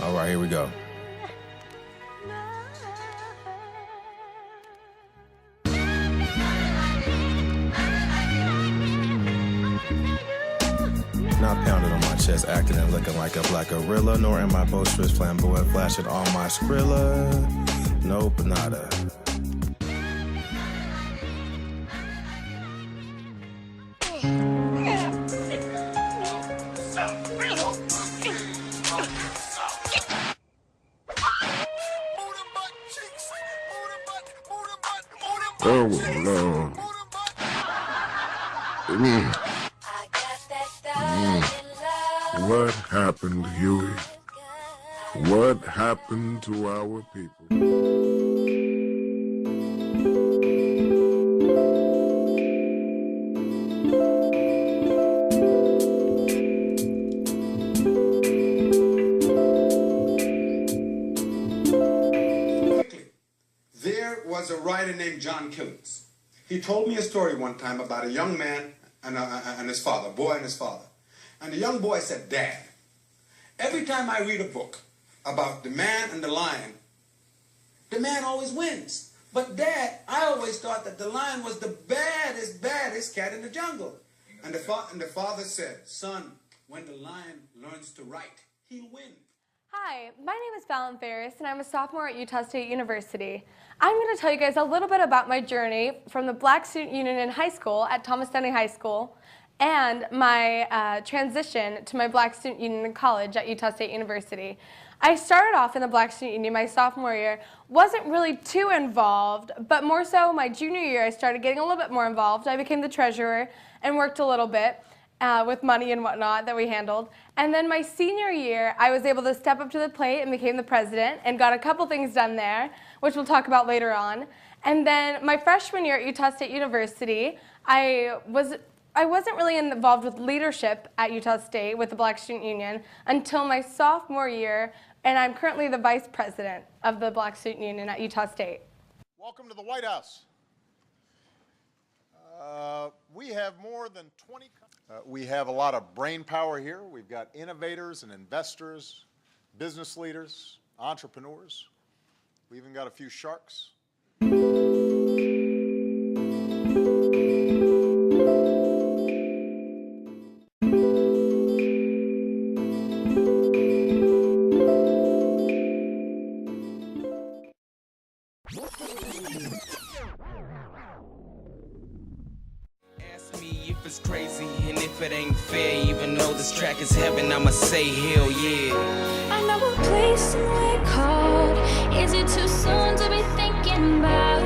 All right, here we go. Not pounding on my chest, acting and looking like a black gorilla, nor am I boisterous, flamboyant, flashing all my Skrilla. Nope, nada. Oh, Lord. What happened, Huey? What happened to our people? There was a writer named John Killings. He told me a story one time about a young man and his father, a boy and his father. And the young boy said, "Dad, every time I read a book about the man and the lion, the man always wins. But Dad, I always thought that the lion was the baddest cat in the jungle." And the father said, "Son, when the lion learns to write, he'll win." Hi, my name is Fallon Ferris, and I'm a sophomore at Utah State University. I'm going to tell you guys a little bit about my journey from the Black Student Union in high school at Thomas Denny High School and my transition to my Black Student Union in college at Utah State University. I started off in the Black Student Union my sophomore year, wasn't really too involved, but more so my junior year I started getting a little bit more involved. I became the treasurer and worked a little bit with money and whatnot that we handled. And then my senior year, I was able to step up to the plate and became the president and got a couple things done there, which we'll talk about later on. And then my freshman year at Utah State University, I wasn't really involved with leadership at Utah State with the Black Student Union until my sophomore year, and I'm currently the vice president of the Black Student Union at Utah State. Welcome to the White House. We have more than 20 we have a lot of brain power here. We've got innovators and investors, business leaders, entrepreneurs. We even got a few sharks. It's crazy, and if it ain't fair, even though this track is heaven, I'ma say hell yeah. I know a place somewhere called. Is it too soon to be thinking about?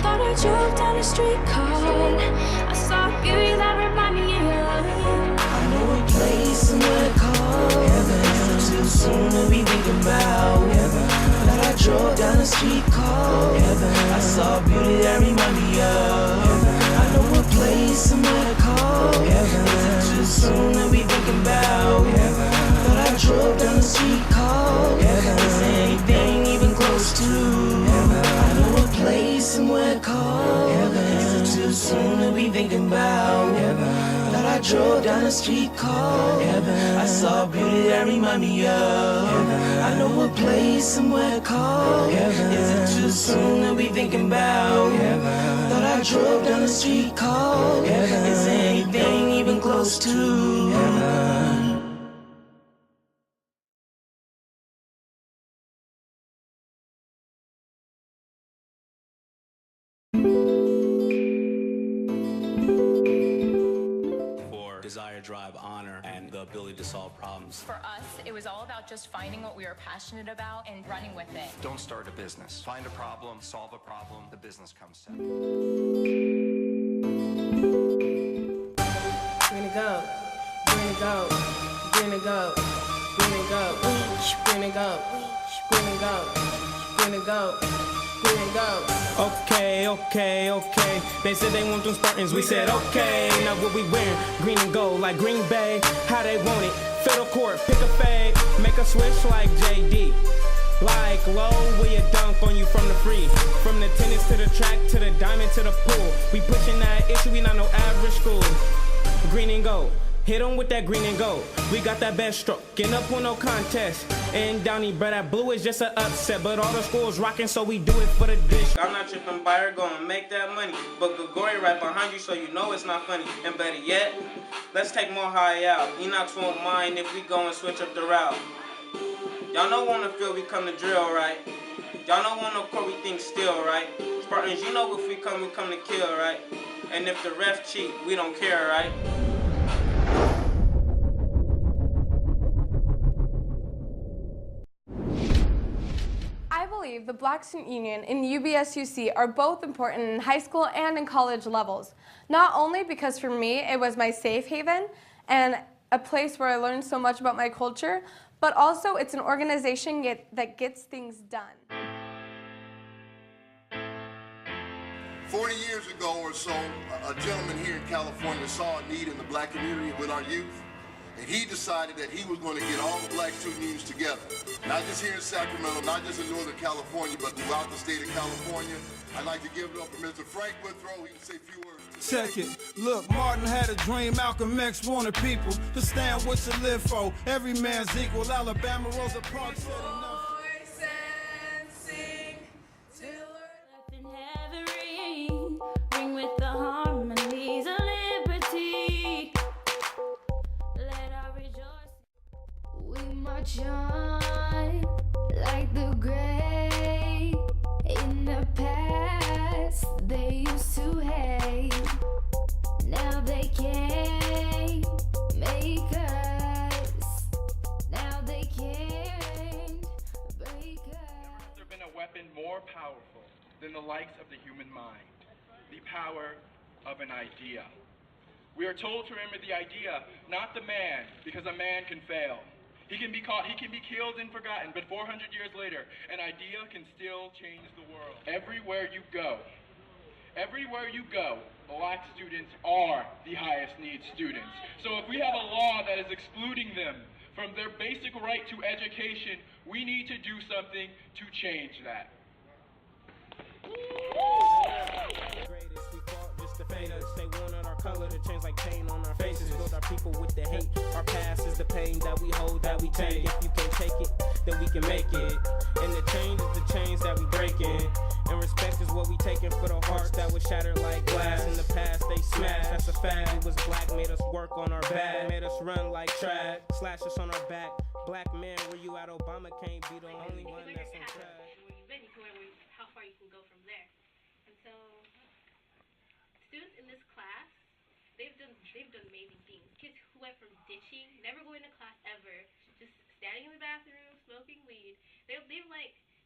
Thought I drove down the street called. I saw beauty that reminded me of. I know a place somewhere called heaven. Is it too soon to be thinking about heaven? Thought I drove down the street called heaven. I saw beauty that reminded me of heaven. I know a place somewhere called heaven. Is it too soon to be thinking about heaven? Thought I drove down the street called heaven. Is there anything even close to heaven? I know a place somewhere called heaven. Is it too soon to be thinking about heaven? Thought I drove down the street called heaven. I saw beauty that remind me of heaven. I know a place somewhere called heaven. Is it too soon to be thinking about heaven? Thought I drove down the street called heaven. Is there anything even close to heaven? Desire, drive, honor, and the ability to solve problems. For us, it was all about just finding what we were passionate about and running with it. Don't start a business. Find a problem, solve a problem, the business comes second. Bring it go, bring it go, bring it go, bring it go, bring it go, bring it go, bring it go, bring it go. Okay, okay, okay. They said they want them Spartans, we said okay. Now what we wearing? Green and gold like Green Bay. How they want it? Fiddle court, pick a fade, make a switch like JD. Like low, will you dunk on you from the free? From the tennis to the track to the diamond to the pool. We pushing that issue, we not no average school. Green and gold, Hit 'em with that green and gold. We got that best stroke. Getting up on no contest. And Downey, bro, that blue is just an upset. But all the schools rocking, so we do it for the dish. I'm not tripping by her, gonna make that money. But Gregory right behind you, so you know it's not funny. And better yet, let's take more high out. Enox won't mind if we go and switch up the route. Y'all know on the field we come to drill, right? Y'all know on the court we think still, right? Spartans, you know if we come to kill, right? And if the ref cheat, we don't care, right? I believe the Black Student Union and UBSUC are both important in high school and in college levels. Not only because for me it was my safe haven and a place where I learned so much about my culture, but also it's an organization that gets things done. 40 years ago or so, a gentleman here in California saw a need in the black community with our youth, and he decided that he was going to get all the black student unions together. Not just here in Sacramento, not just in Northern California, but throughout the state of California. I'd like to give it up for Mr. Frank Withrow. He can say a few words. Check it. Look, Martin had a dream. Malcolm X wanted people to stand what to live for. Every man's equal. Alabama, Rosa Parks said enough. Ring with the harmonies of liberty. Let our rejoice. We march on like the great. In the past, they used to hate. Now they can't make us. Now they can't break us. Never has there been a weapon more powerful than the likes of the human mind, the power of an idea. We are told to remember the idea, not the man, because a man can fail. He can be caught, he can be killed and forgotten, but 400 years later, an idea can still change the world. Everywhere you go, black students are the highest need students. So if we have a law that is excluding them from their basic right to education, we need to do something to change that. Greatest, we fought just to fade us. They wanted our color to change like paint on our faces. Build our people with the hate. Our past is the pain that we hold, that we take. If you can't take it, then we can make it. And the change is the chains that we breaking. And respect is what we taking for the hearts that was shattered like glass. In the past they smashed, that's a fact. It was black, made us work on our back. Made us run like track, slash us on our back. Black men, where you at? Obama can't be the only one that's on track. How far you can go from there. And so students in this class, they've done amazing things. Kids who went from ditching, never going to class ever, just standing in the bathroom, smoking weed.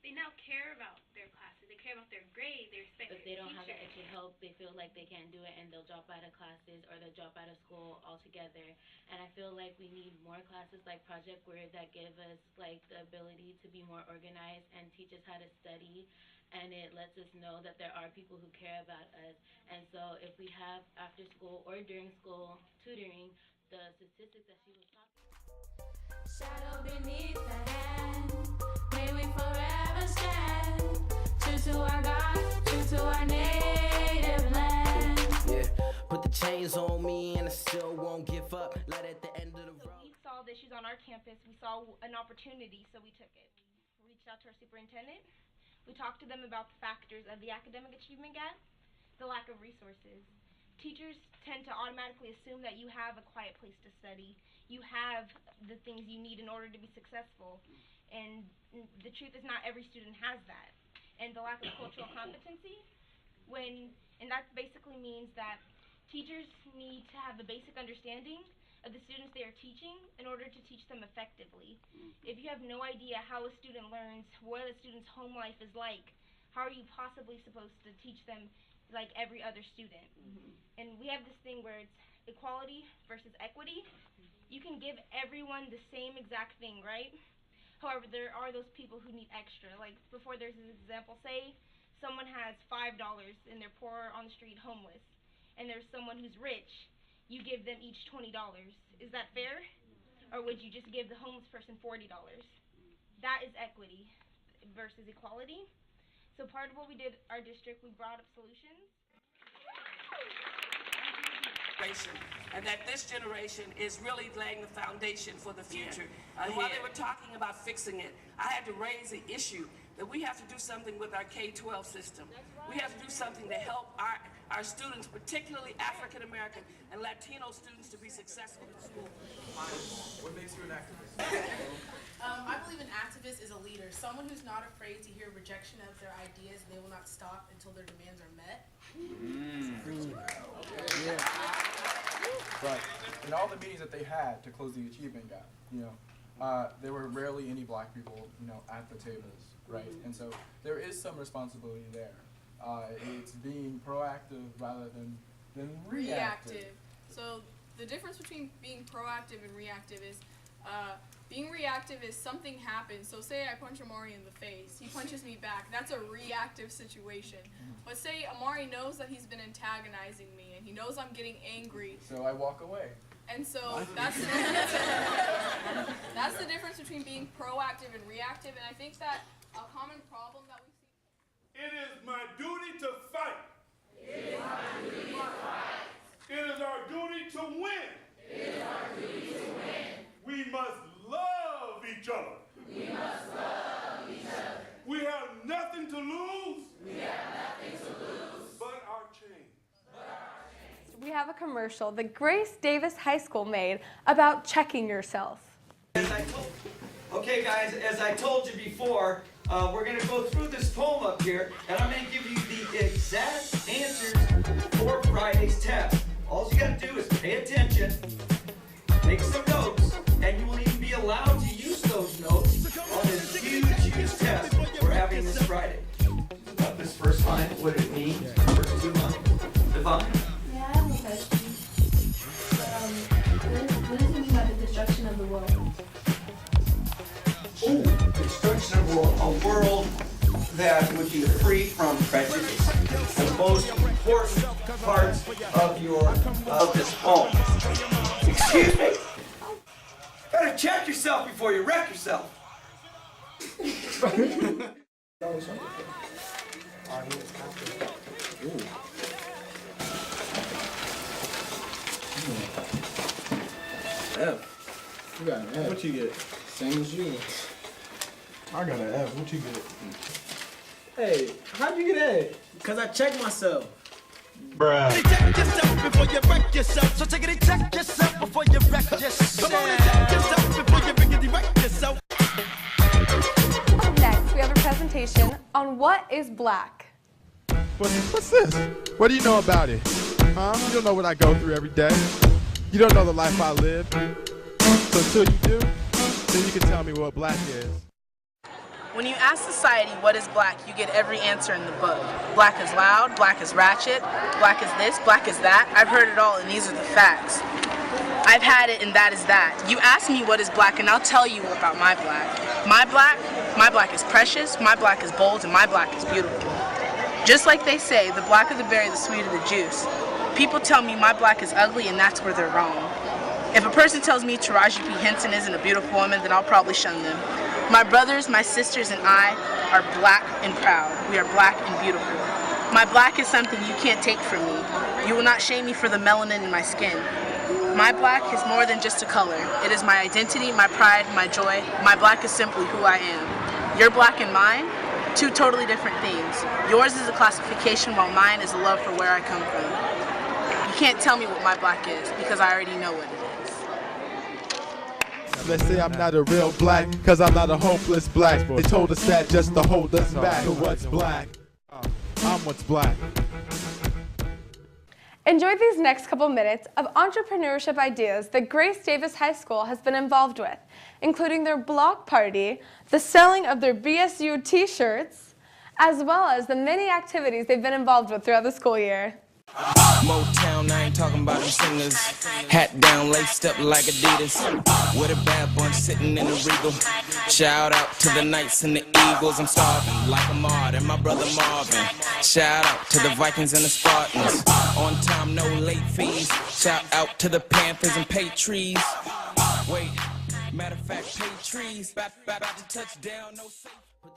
They now care about their classes. They care about their grades. They respect their teachers. If they don't have the extra help, they feel like they can't do it and they'll drop out of classes or they'll drop out of school altogether. And I feel like we need more classes like Project Word that give us like the ability to be more organized and teach us how to study. And it lets us know that there are people who care about us. And so if we have after school or during school tutoring, the statistics that she was talking about. Shadow beneath the hand, may we forever stand. True to our God, true to our native land. Yeah, put the chains on me and I still won't give up. Light at the end of the road. We saw the issues on our campus. We saw an opportunity, so we took it. We reached out to our superintendent. We talked to them about the factors of the academic achievement gap, the lack of resources. Teachers tend to automatically assume that you have a quiet place to study. You have the things you need in order to be successful. And the truth is not every student has that. And the lack of cultural competency, and that basically means that teachers need to have the basic understanding of the students they are teaching in order to teach them effectively. If you have no idea how a student learns, what a student's home life is like, how are you possibly supposed to teach them like every other student? And we have this thing where it's equality versus equity. You can give everyone the same exact thing, right? However, there are those people who need extra. Like before, there's an example, say someone has $5 and they're poor on the street, homeless, and there's someone who's rich. You give them each $20. Is that fair? Or would you just give the homeless person $40? That is equity versus equality. So part of what we did our district, we brought up solutions. generation, and that this generation is really laying the foundation for the future. And while they were talking about fixing it, I had to raise the issue that we have to do something with our K-12 system. We have to do something to help our students, particularly African American and Latino students, to be successful in school. What makes you an activist? I believe an activist is a leader, someone who's not afraid to hear rejection of their ideas, and they will not stop until their demands are met. Right. In all the meetings that they had to close the achievement gap, there were rarely any black people, at the tables, right? And so there is some responsibility there. It's being proactive rather than reactive. So the difference between being proactive and reactive is being reactive is something happens. So say I punch Amari in the face. He punches me back. That's a reactive situation. But say Amari knows that he's been antagonizing me and he knows I'm getting angry. So I walk away. And so that's the difference between being proactive and reactive. And I think that a common problem that we see. It is my duty to fight. It is my duty to fight. It is our duty to win. It is our duty to win. We must love each other. We must love each other. We have nothing to lose. We have nothing to lose. But our change. We have a commercial that Grace Davis High School made about checking yourself. Okay guys, as I told you before, we're going to go through this poem up here, and I'm going to give you the exact answers for Friday's test. All you got to do is pay attention, make some notes, and you will even be allowed to use those notes on this huge test we're having this Friday. About this first line, what it means, first two lines. Devon? Yeah, I have a question. What does it mean by the destruction of the world? Ooh, destruction of a world that would be free from prejudice. The most important parts of this poem. Excuse me? Better check yourself before you wreck yourself. F. You got an F. What you get? Same as you. I got an F. What you get? Hey, how'd you get A? Because I checked myself. Bruh. Check yourself before you wreck yourself. So take it and check yourself before you wreck yourself. Come on and check yourself before you wreck yourself. Up next, we have a presentation on what is black. What's this? What do you know about it? Huh? You don't know what I go through every day. You don't know the life I live. So until you do, then you can tell me what black is. When you ask society what is black, you get every answer in the book. Black is loud, black is ratchet, black is this, black is that. I've heard it all, and these are the facts. I've had it, and that is that. You ask me what is black, and I'll tell you about my black. My black is precious, my black is bold, and my black is beautiful. Just like they say, the blacker the berry, the sweeter the juice. People tell me my black is ugly, and that's where they're wrong. If a person tells me Taraji P. Henson isn't a beautiful woman, then I'll probably shun them. My brothers, my sisters, and I are black and proud. We are black and beautiful. My black is something you can't take from me. You will not shame me for the melanin in my skin. My black is more than just a color. It is my identity, my pride, my joy. My black is simply who I am. Your black and mine, two totally different things. Yours is a classification, while mine is a love for where I come from. You can't tell me what my black is, because I already know what it is. Let's say I'm not a real black, cause I'm not a hopeless black. They told us that just to hold us back. So what's black? I'm what's black. Enjoy these next couple minutes of entrepreneurship ideas that Grace Davis High School has been involved with, including their block party, the selling of their BSU t-shirts, as well as the many activities they've been involved with throughout the school year. Motown, I ain't talking about them singers. Hat down, laced up like Adidas. With a bad bunch sitting in the Regal. Shout out to the Knights and the Eagles. I'm starving like a Mard and my brother Marvin. Shout out to the Vikings and the Spartans. On time, no late fees. Shout out to the Panthers and Patriots. Wait, matter of fact, Patriots. About to touch down, no safe.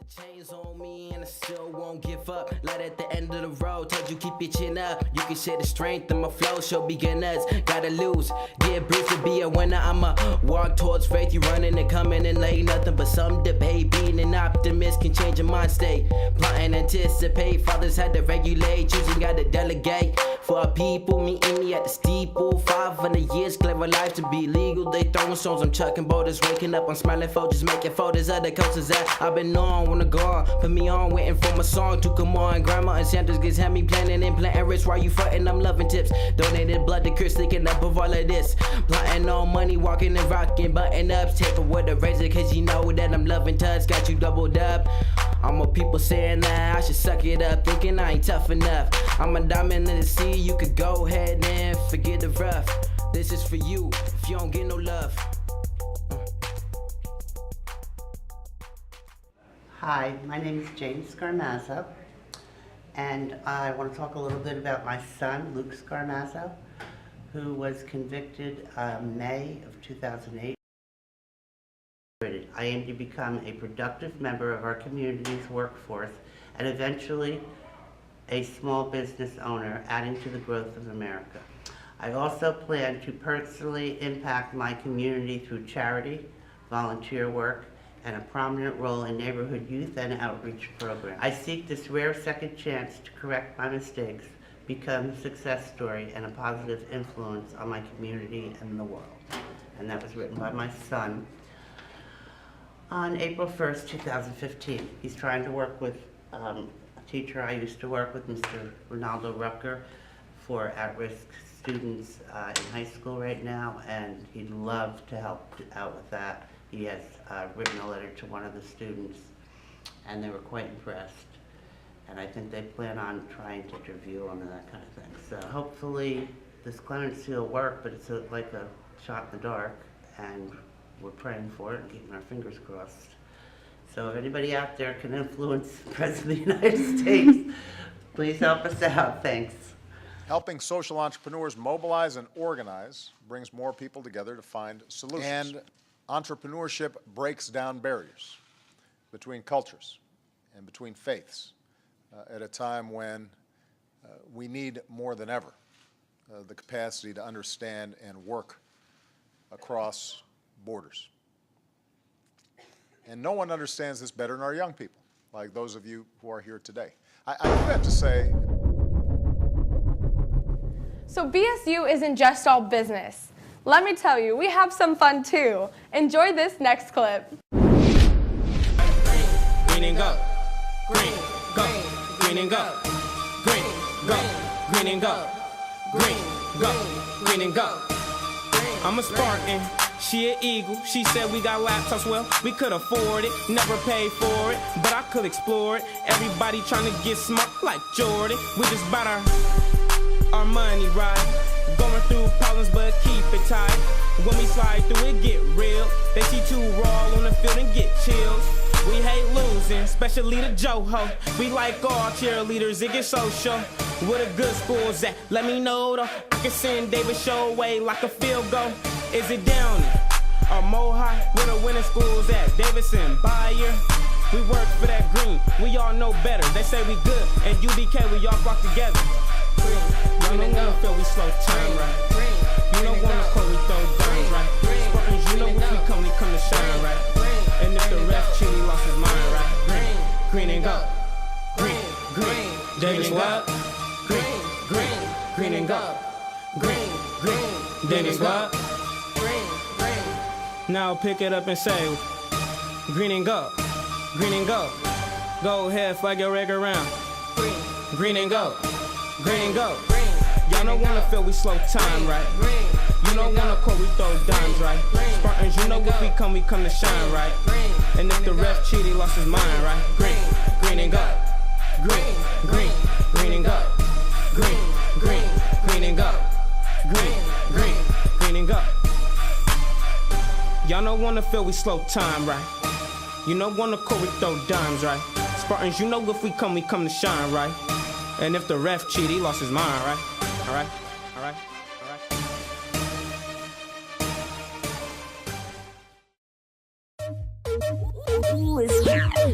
Chains on me and I still won't give up. Light at the end of the road, told you keep your chin up. You can share the strength of my flow, show beginners. Gotta lose, get bruised to be a winner. I'ma walk towards faith. You running and coming and late, nothing but some debate. Being an optimist can change your mind state. Plotting, anticipate, fathers had to regulate. Choosing how to delegate. For our people, meeting me at the steeple. 500 years, clever life to be legal. They throwing stones, I'm chucking boulders. Waking up, I'm smiling photos, making photos of the coaches that I've been on. Wanna go on, put me on, waiting for my song to come on. Grandma and Santos gets had me planning and planting rich while you frontin'. I'm loving tips. Donated blood to Chris, thinking up of all of this. Plotting on money, walking and rocking, button ups. Taping with a razor, cause you know that I'm loving touch. Got you doubled up. I'm a people saying that I should suck it up, thinking I ain't tough enough. I'm a diamond in the sea, you could go ahead and forget the rough. This is for you, if you don't get no love. Hi, my name is Jane Scarmazzo, and I want to talk a little bit about my son, Luke Scarmazzo, who was convicted May of 2008. I aim to become a productive member of our community's workforce and eventually a small business owner, adding to the growth of America. I also plan to personally impact my community through charity, volunteer work, and a prominent role in neighborhood youth and outreach programs. I seek this rare second chance to correct my mistakes, become a success story, and a positive influence on my community and the world. And that was written by my son on April 1st, 2015. He's trying to work with a teacher I used to work with, Mr. Ronaldo Rucker, for at-risk students in high school right now, and he'd love to help out with that. He has written a letter to one of the students, and they were quite impressed. And I think they plan on trying to interview him and that kind of thing. So hopefully this clemency will work, but it's like a shot in the dark, and we're praying for it and keeping our fingers crossed. So if anybody out there can influence the President of the United States, please help us out. Thanks. Helping social entrepreneurs mobilize and organize brings more people together to find solutions. And entrepreneurship breaks down barriers between cultures and between faiths at a time when we need more than ever the capacity to understand and work across borders. And no one understands this better than our young people, like those of you who are here today. I do have to say. So BSU isn't just all business. Let me tell you, we have some fun too. Enjoy this next clip. Green and go, green, go, green and go, green, go, green and go, green, go, green and go. I'm a Spartan. She an Eagle, she said we got laptops, well, we could afford it, never paid for it, but I could explore it. Everybody trying to get smart like Jordan, we just bought our money right, going through problems but keep it tight. When we slide through it get real, they see two raw on the field and get chills. We hate losing, especially the Joho. We like all cheerleaders, it gets social. Where the good schools at? Let me know though. I can send David Show away like a field goal. Is it Downey or Mohawk? Where the winning schools at? Davidson, Bayer. We work for that green. We all know better. They say we good. And UBK, we all flock together. You don't wanna feel we slow time right. You don't wanna call we throw dimes right. Spartans, you know if we come to shine right. And if the ref cheat, he lost his mind right. Green and go. Green. Davis what? Green and go. Green. Davis what? Now pick it up and say, green and go. Go ahead, flag your reg around. Green and go. Y'all don't wanna feel we slow time, right? You don't wanna call we throw dimes, right? Spartans, you know if we come to shine, right? And if the ref cheat, he lost his mind, right? Green and go. Green and go. Green and go. Green and go. Y'all don't wanna feel we slow time, right? You don't wanna call we throw dimes, right? Spartans, you know if we come to shine, right? And if the ref cheat, he lost his mind, right? All right.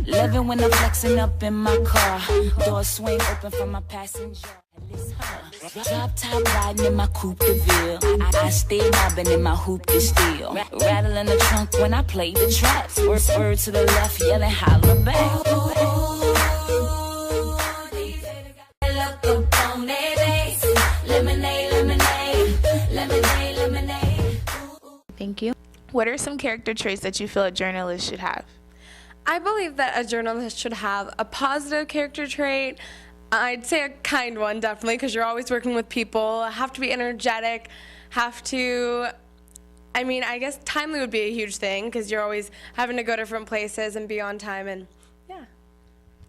Loving when I'm flexing up in my car. Door swing open for my passenger. Drop top riding in my coupe de ville. I stay mobbing in my hoop de steel. Rattling the trunk when I play the traps. Word to the left, yelling holla back. Lemonade, lemonade, lemonade, lemonade. Thank you. What are some character traits that you feel a journalist should have? I believe that a journalist should have a positive character trait. I'd say a kind one, definitely, because you're always working with people. Have to be energetic. Have to, I mean, I guess timely would be a huge thing, because you're always having to go different places and be on time, and yeah.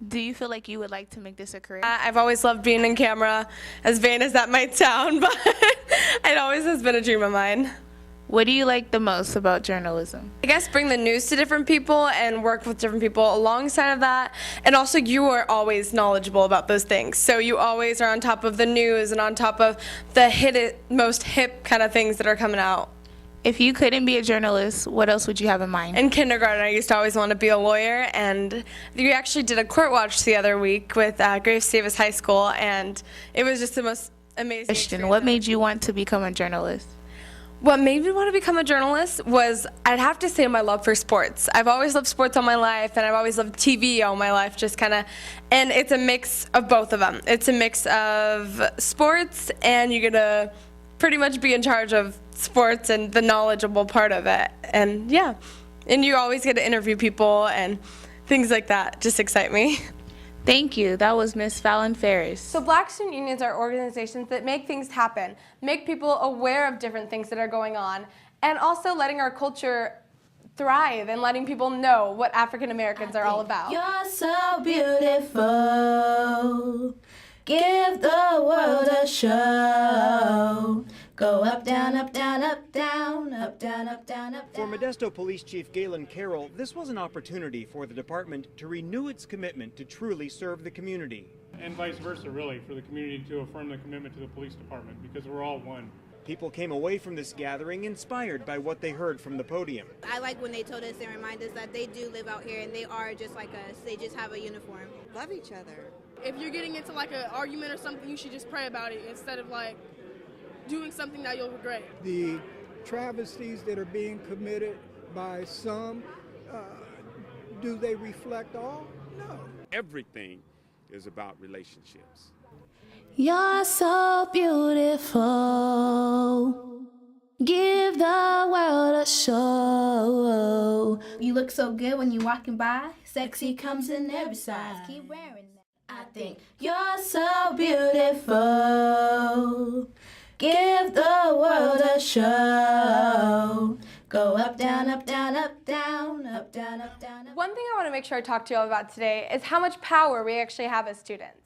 Do you feel like you would like to make this a career? I've always loved being in camera, as vain as that might sound, but it always has been a dream of mine. What do you like the most about journalism? I guess bring the news to different people and work with different people alongside of that. And also you are always knowledgeable about those things. So you always are on top of the news and on top of the most hip kind of things that are coming out. If you couldn't be a journalist, what else would you have in mind? In kindergarten, I used to always want to be a lawyer, and we actually did a court watch the other week with Grace Davis High School, and it was just the most amazing experience. What made you want to become a journalist? What made me want to become a journalist was, I'd have to say, my love for sports. I've always loved sports all my life, and I've always loved TV all my life, just kind of, and it's a mix of both of them. It's a mix of sports, and you get to pretty much be in charge of sports and the knowledgeable part of it. And yeah, and you always get to interview people and things like that just excite me. Thank you. That was Miss Fallon Ferris. So Black student unions are organizations that make things happen, make people aware of different things that are going on, and also letting our culture thrive and letting people know what African Americans are all about. You're so beautiful. Give the world a show. Go up, down, up, down, up, down, up, down, up, down, up, down. For Modesto Police Chief Galen Carroll, this was an opportunity for the department to renew its commitment to truly serve the community. And vice versa, really, for the community to affirm the commitment to the police department, because we're all one. People came away from this gathering inspired by what they heard from the podium. I like when they told us and remind us that they do live out here and they are just like us. They just have a uniform. Love each other. If you're getting into like an argument or something, you should just pray about it instead of like doing something that you'll regret. The travesties that are being committed by some, do they reflect all? No. Everything is about relationships. You're so beautiful. Give the world a show. You look so good when you're walking by. Sexy comes in every size. Keep wearing that. I think you're so beautiful. Give the world a show. Go up, down, up, down, up, down, up, down, up, down, up. One thing I want to make sure I talk to you all about today is how much power we actually have as students.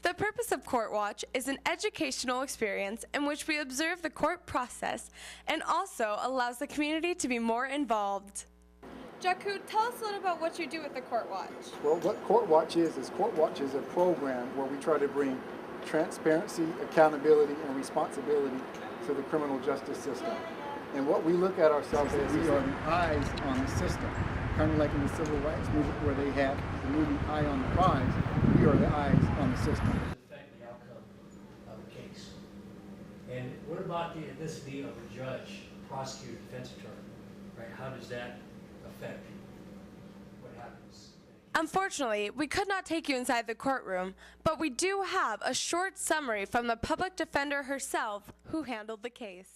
The purpose of Court Watch is an educational experience in which we observe the court process and also allows the community to be more involved. Jakku, tell us a little about what you do with the Court Watch. Well, what Court Watch is Court Watch is a program where we try to bring transparency, accountability, and responsibility to the criminal justice system. And what we look at ourselves as we are the eyes on the system. Kind of like in the civil rights movement where they had the movie Eye on the Prize, we are the eyes on the system. Affect the outcome of the case. And what about the ethnicity of the judge, prosecutor, defense attorney, right? How does that affect what happens? Unfortunately, we could not take you inside the courtroom, but we do have a short summary from the public defender herself who handled the case.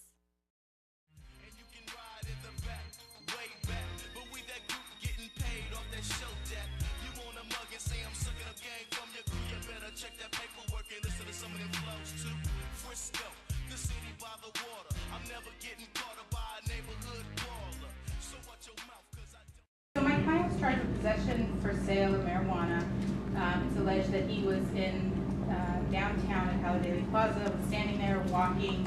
So my client was charged with possession for sale of marijuana. It's alleged that he was in downtown at Halliday Plaza, was standing there walking.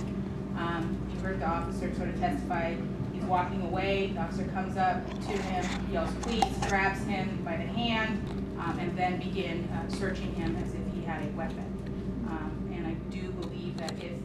He heard the officer sort of testify. He's walking away. The officer comes up to him, yells police, grabs him by the hand, and then begin searching him as if he had a weapon. And I do believe that if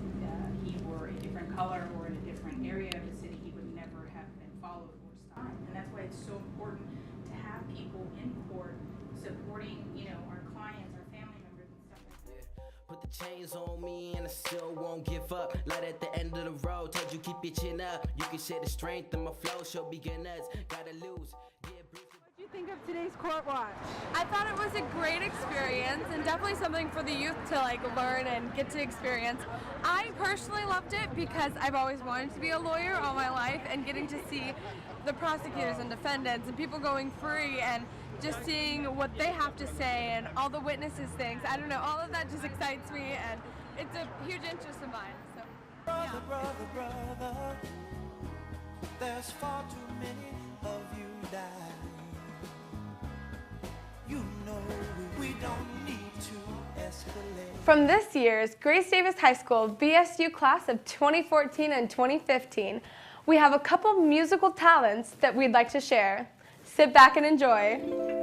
he were a different color or in a different area of the city, he would never have been followed or stopped. And that's why it's so important to have people in court supporting, our clients, our family members and stuff like that. Put the chains on me and I still won't give up. Light at the end of the road, told you keep your chin up. You can share the strength in my flow, show beginners. Gotta lose. What do you think of today's court watch? I thought it was a great experience and definitely something for the youth to learn and get to experience. I personally loved it because I've always wanted to be a lawyer all my life, and getting to see the prosecutors and defendants and people going free and just seeing what they have to say and all the witnesses things. I don't know, all of that just excites me, and it's a huge interest of mine. So, yeah. Brother, there's far too many of you dying. You know we don't need to escalate. From this year's Grace Davis High School BSU class of 2014 and 2015, we have a couple musical talents that we'd like to share. Sit back and enjoy.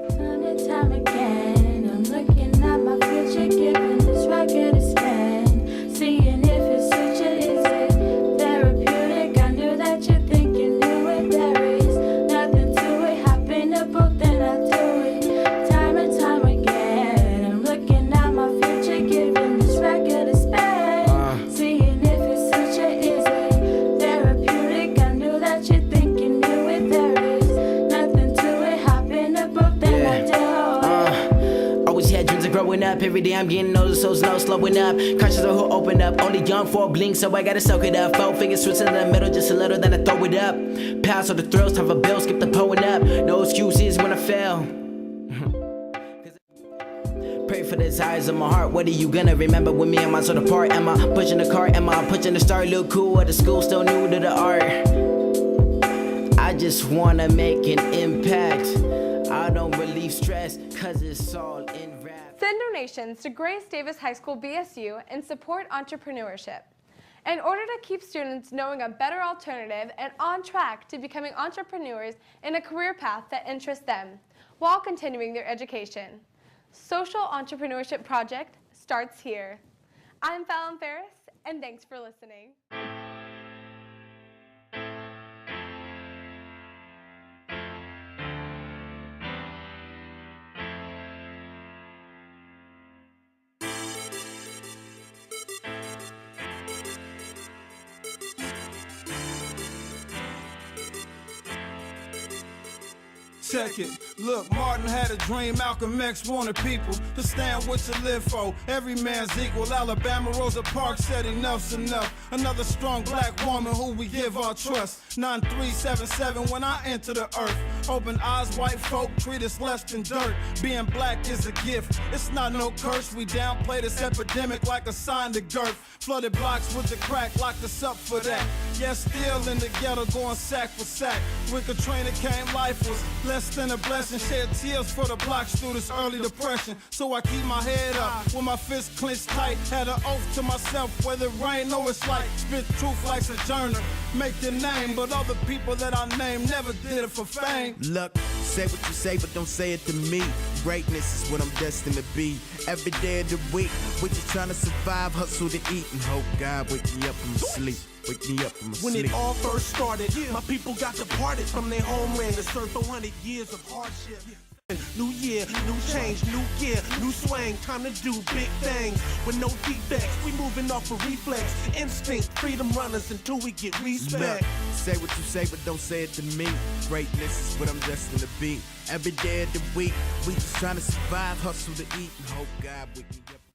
Time and time again, I'm looking at my future, giving this record a scan, seeing if it's such a is it therapeutic. I knew that you think you knew it. There is nothing to it. Happenable, then I do it. Time and time again, I'm looking at my future, giving this record a span, seeing if it's such a is it therapeutic. I knew that you think you knew it. There is nothing to it. Happenable, then I do it. Always had dreams of growing up. Every day I'm getting older, so slow, slowing up. Conscious of who open up. Only young for a blink, so I gotta soak it up. 4 fingers switch in the middle, just a little, then I throw it up. Pass all the thrills, time for bills, skip the pulling up. No excuses when I fail. Pray for the desires of my heart. What are you gonna remember with me? Am I sort of part? Am I pushing the cart? Am I pushing the start? Look cool at the school, still new to the art. I just wanna make an impact. I don't relieve stress, cause it's all in rap. Send donations to Grace Davis High School BSU and support entrepreneurship. In order to keep students knowing a better alternative and on track to becoming entrepreneurs in a career path that interests them, while continuing their education. Social Entrepreneurship Project starts here. I'm Fallon Ferris, and thanks for listening. Check it. Look, Martin had a dream, Malcolm X wanted people to stand what you live for. Every man's equal. Alabama, Rosa Parks said enough's enough. Another strong black woman who we give our trust. 9377 when I enter the earth. Open eyes, white folk treat us less than dirt. Being black is a gift, it's not no curse. We downplay this epidemic like a sign to girth. Flooded blocks with the crack, locked us up for that. Yeah, still in the ghetto going sack for sack. With Katrina came, life was less than a blessing. Shed tears for the blocks through this early depression. So I keep my head up with my fist clenched tight. Had an oath to myself, whether rain or it's light. Spit truth like Sojourner, make your name. But other people that I name never did it for fame. Look, say what you say, but don't say it to me. Greatness is what I'm destined to be. Every day of the week, we're just trying to survive, hustle to eat, and hope God wake me up from my sleep. Wake me up from my When sleep. it all first started, my people got departed from their homeland to serve 400 years of hardship. New year, new change, new gear, new swing, time to do big things with no defects. We moving off a reflex, instinct, freedom runners until we get respect. Look, say what you say, but don't say it to me. Greatness is what I'm destined to be. Every day of the week, we just trying to survive, hustle to eat, and hope God wake me up.